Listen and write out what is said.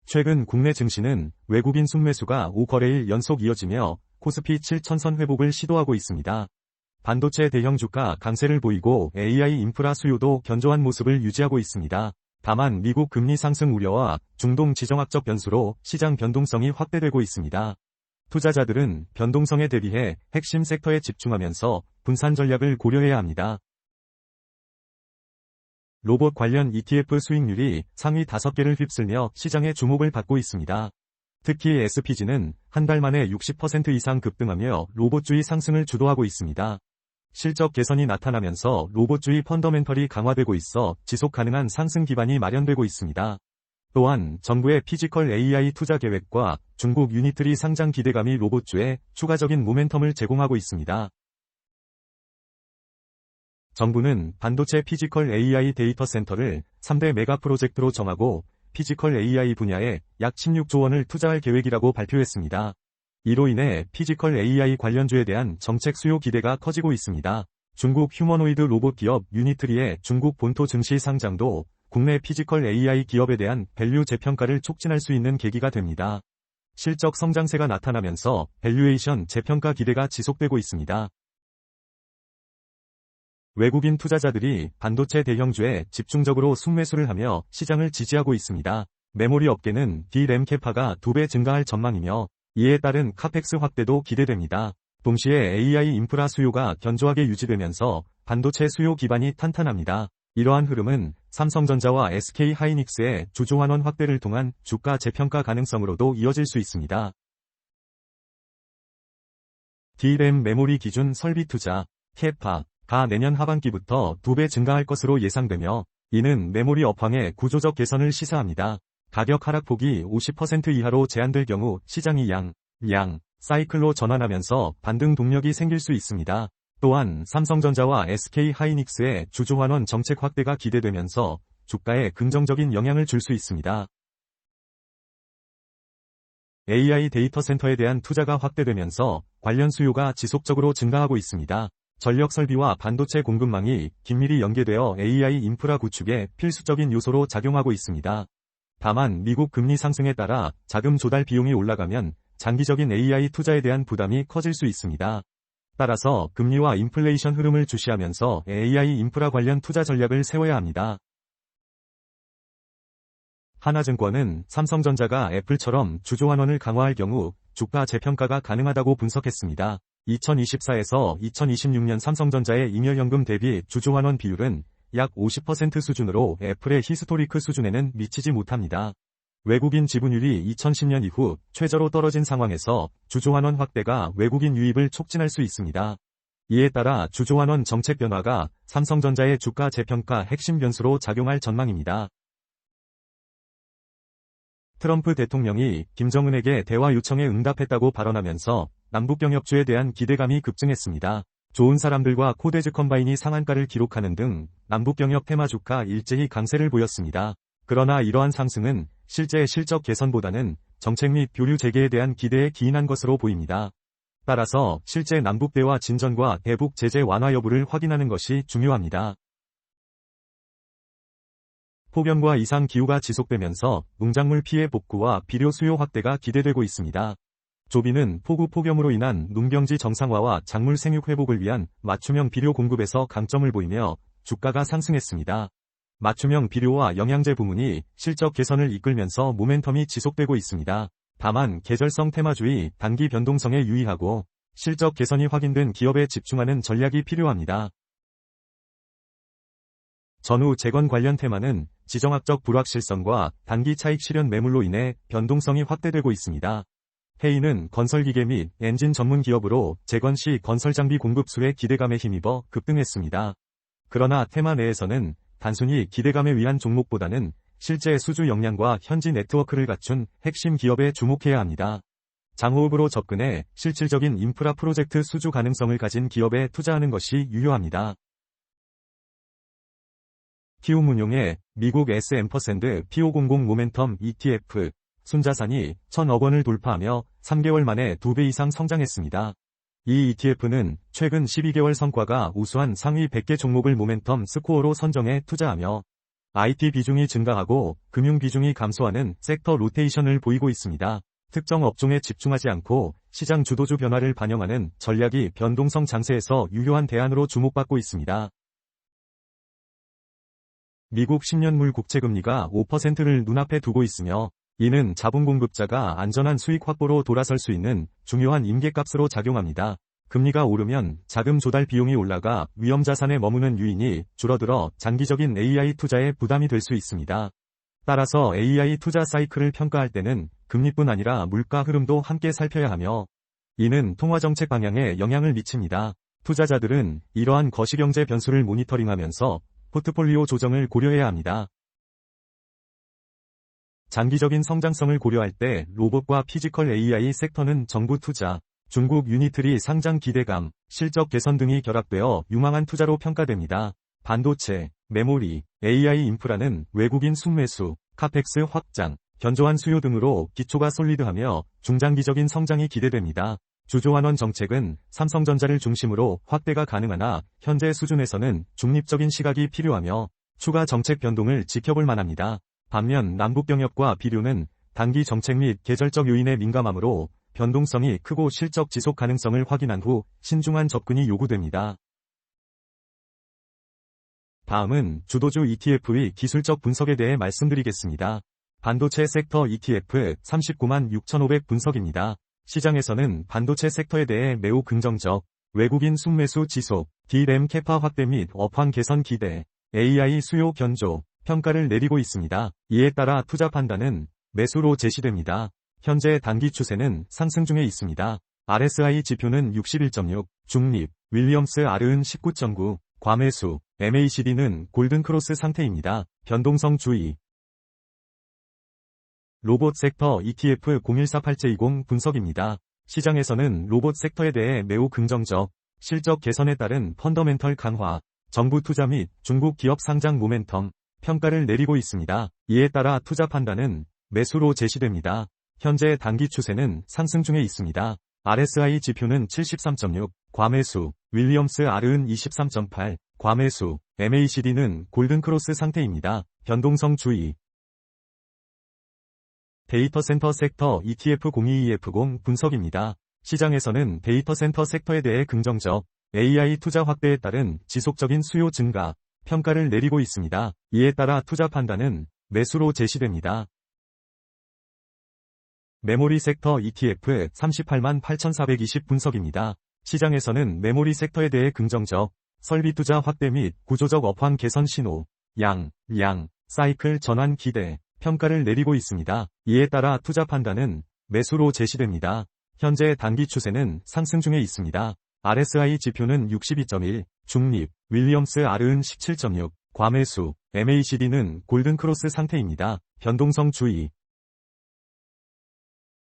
최근 국내 증시는 외국인 순매수가 5거래일 연속 이어지며 코스피 7,000선 회복을 시도하고 있습니다. 반도체 대형 주가 강세를 보이고 AI 인프라 수요도 견조한 모습을 유지하고 있습니다. 다만 미국 금리 상승 우려와 중동 지정학적 변수로 시장 변동성이 확대되고 있습니다. 투자자들은 변동성에 대비해 핵심 섹터에 집중하면서 분산 전략을 고려해야 합니다. 로봇 관련 ETF 수익률이 상위 5개를 휩쓸며 시장의 주목을 받고 있습니다. 특히 SPG는 한 달 만에 60% 이상 급등하며 로봇주의 상승을 주도하고 있습니다. 실적 개선이 나타나면서 로봇주의 펀더멘털이 강화되고 있어 지속 가능한 상승 기반이 마련되고 있습니다. 또한 정부의 피지컬 AI 투자 계획과 중국 유니트리 상장 기대감이 로봇주에 추가적인 모멘텀을 제공하고 있습니다. 정부는 반도체 피지컬 AI 데이터 센터를 3대 메가 프로젝트로 정하고 피지컬 AI 분야에 약 16조 원을 투자할 계획이라고 발표했습니다. 이로 인해 피지컬 AI 관련주에 대한 정책 수요 기대가 커지고 있습니다. 중국 휴머노이드 로봇 기업 유니트리의 중국 본토 증시 상장도 국내 피지컬 AI 기업에 대한 밸류 재평가를 촉진할 수 있는 계기가 됩니다. 실적 성장세가 나타나면서 밸류에이션 재평가 기대가 지속되고 있습니다. 외국인 투자자들이 반도체 대형주에 집중적으로 순매수를 하며 시장을 지지하고 있습니다. 메모리 업계는 DRAM 캐파가 2배 증가할 전망이며 이에 따른 카펙스 확대도 기대됩니다. 동시에 AI 인프라 수요가 견조하게 유지되면서 반도체 수요 기반이 탄탄합니다. 이러한 흐름은 삼성전자와 SK하이닉스의 주주환원 확대를 통한 주가 재평가 가능성으로도 이어질 수 있습니다. DRAM 메모리 기준 설비 투자, 캐파가 내년 하반기부터 2배 증가할 것으로 예상되며 이는 메모리 업황의 구조적 개선을 시사합니다. 가격 하락폭이 50% 이하로 제한될 경우 시장이 양 사이클로 전환하면서 반등 동력이 생길 수 있습니다. 또한 삼성전자와 SK하이닉스의 주주환원 정책 확대가 기대되면서 주가에 긍정적인 영향을 줄 수 있습니다. AI 데이터 센터에 대한 투자가 확대되면서 관련 수요가 지속적으로 증가하고 있습니다. 전력 설비와 반도체 공급망이 긴밀히 연계되어 AI 인프라 구축에 필수적인 요소로 작용하고 있습니다. 다만 미국 금리 상승에 따라 자금 조달 비용이 올라가면 장기적인 AI 투자에 대한 부담이 커질 수 있습니다. 따라서 금리와 인플레이션 흐름을 주시하면서 AI 인프라 관련 투자 전략을 세워야 합니다. 하나증권은 삼성전자가 애플처럼 주주환원을 강화할 경우 주가 재평가가 가능하다고 분석했습니다. 2024에서 2026년 삼성전자의 잉여연금 대비 주주환원 비율은 약 50% 수준으로 애플의 히스토리크 수준에는 미치지 못합니다. 외국인 지분율이 2010년 이후 최저로 떨어진 상황에서 주주환원 확대가 외국인 유입을 촉진할 수 있습니다. 이에 따라 주주환원 정책 변화가 삼성전자의 주가 재평가 핵심 변수로 작용할 전망입니다. 트럼프 대통령이 김정은에게 대화 요청에 응답했다고 발언하면서 남북경협주에 대한 기대감이 급증했습니다. 좋은 사람들과 코데즈 컴바인이 상한가를 기록하는 등 남북경협 테마 주가 일제히 강세를 보였습니다. 그러나 이러한 상승은 실제 실적 개선보다는 정책 및 교류 재개에 대한 기대에 기인한 것으로 보입니다. 따라서 실제 남북 대화 진전과 대북 제재 완화 여부를 확인하는 것이 중요합니다. 폭염과 이상 기후가 지속되면서 농작물 피해 복구와 비료 수요 확대가 기대되고 있습니다. 조비는 폭우 폭염으로 인한 농경지 정상화와 작물 생육 회복을 위한 맞춤형 비료 공급에서 강점을 보이며 주가가 상승했습니다. 맞춤형 비료와 영양제 부문이 실적 개선을 이끌면서 모멘텀이 지속되고 있습니다. 다만 계절성 테마주의 단기 변동성에 유의하고 실적 개선이 확인된 기업에 집중하는 전략이 필요합니다. 전후 재건 관련 테마는 지정학적 불확실성과 단기 차익 실현 매물로 인해 변동성이 확대되고 있습니다. 헤이는 건설기계 및 엔진 전문 기업으로 재건 시 건설장비 공급 수의 기대감에 힘입어 급등했습니다. 그러나 테마 내에서는 단순히 기대감에 의한 종목보다는 실제 수주 역량과 현지 네트워크를 갖춘 핵심 기업에 주목해야 합니다. 장호흡으로 접근해 실질적인 인프라 프로젝트 수주 가능성을 가진 기업에 투자하는 것이 유효합니다. 키움운용의 미국 S&P500 모멘텀 ETF 순자산이 1,000억 원을 돌파하며 3개월 만에 2배 이상 성장했습니다. 이 ETF는 최근 12개월 성과가 우수한 상위 100개 종목을 모멘텀 스코어로 선정해 투자하며 IT 비중이 증가하고 금융 비중이 감소하는 섹터 로테이션을 보이고 있습니다. 특정 업종에 집중하지 않고 시장 주도주 변화를 반영하는 전략이 변동성 장세에서 유효한 대안으로 주목받고 있습니다. 미국 10년물 국채금리가 5%를 눈앞에 두고 있으며 이는 자본 공급자가 안전한 수익 확보로 돌아설 수 있는 중요한 임계값으로 작용합니다. 금리가 오르면 자금 조달 비용이 올라가 위험 자산에 머무는 유인이 줄어들어 장기적인 AI 투자에 부담이 될 수 있습니다. 따라서 AI 투자 사이클을 평가할 때는 금리뿐 아니라 물가 흐름도 함께 살펴야 하며 이는 통화정책 방향에 영향을 미칩니다. 투자자들은 이러한 거시경제 변수를 모니터링하면서 포트폴리오 조정을 고려해야 합니다. 장기적인 성장성을 고려할 때 로봇과 피지컬 AI 섹터는 정부 투자, 중국 유니트리 상장 기대감, 실적 개선 등이 결합되어 유망한 투자로 평가됩니다. 반도체, 메모리, AI 인프라는 외국인 순매수, 카펙스 확장, 견조한 수요 등으로 기초가 솔리드하며 중장기적인 성장이 기대됩니다. 주조환원 정책은 삼성전자를 중심으로 확대가 가능하나 현재 수준에서는 중립적인 시각이 필요하며 추가 정책 변동을 지켜볼 만합니다. 반면 남북병협과 비료는 단기 정책 및 계절적 요인에 민감하므로 변동성이 크고 실적 지속 가능성을 확인한 후 신중한 접근이 요구됩니다. 다음은 주도주 ETF의 기술적 분석에 대해 말씀드리겠습니다. 반도체 섹터 ETF 39만 6,500 분석입니다. 시장에서는 반도체 섹터에 대해 매우 긍정적, 외국인 순매수 지속, DRAM 캐파 확대 및 업황 개선 기대, AI 수요 견조, 평가를 내리고 있습니다. 이에 따라 투자 판단은 매수로 제시됩니다. 현재 단기 추세는 상승 중에 있습니다. RSI 지표는 61.6, 중립, 윌리엄스 R은 19.9, 과매수, MACD는 골든크로스 상태입니다. 변동성 주의. 로봇 섹터 ETF 0148J20 분석입니다. 시장에서는 로봇 섹터에 대해 매우 긍정적, 실적 개선에 따른 펀더멘털 강화, 정부 투자 및 중국 기업 상장 모멘텀, 평가를 내리고 있습니다. 이에 따라 투자 판단은 매수로 제시됩니다. 현재 단기 추세는 상승 중에 있습니다. RSI 지표는 73.6, 과매수, 윌리엄스 R은 23.8, 과매수, MACD는 골든크로스 상태입니다. 변동성 주의. 데이터센터 섹터 ETF 02EF0 분석입니다. 시장에서는 데이터센터 섹터에 대해 긍정적, AI 투자 확대에 따른 지속적인 수요 증가, 평가를 내리고 있습니다. 이에 따라 투자 판단은 매수로 제시됩니다. 메모리 섹터 ETF 38만 8,420 분석입니다. 시장에서는 메모리 섹터에 대해 긍정적, 설비 투자 확대 및 구조적 업황 개선 신호, 양, 사이클 전환 기대, 평가를 내리고 있습니다. 이에 따라 투자 판단은 매수로 제시됩니다. 현재 단기 추세는 상승 중에 있습니다. RSI 지표는 62.1, 중립, 윌리엄스 R은 17.6, 과매수, MACD는 골든크로스 상태입니다. 변동성 주의.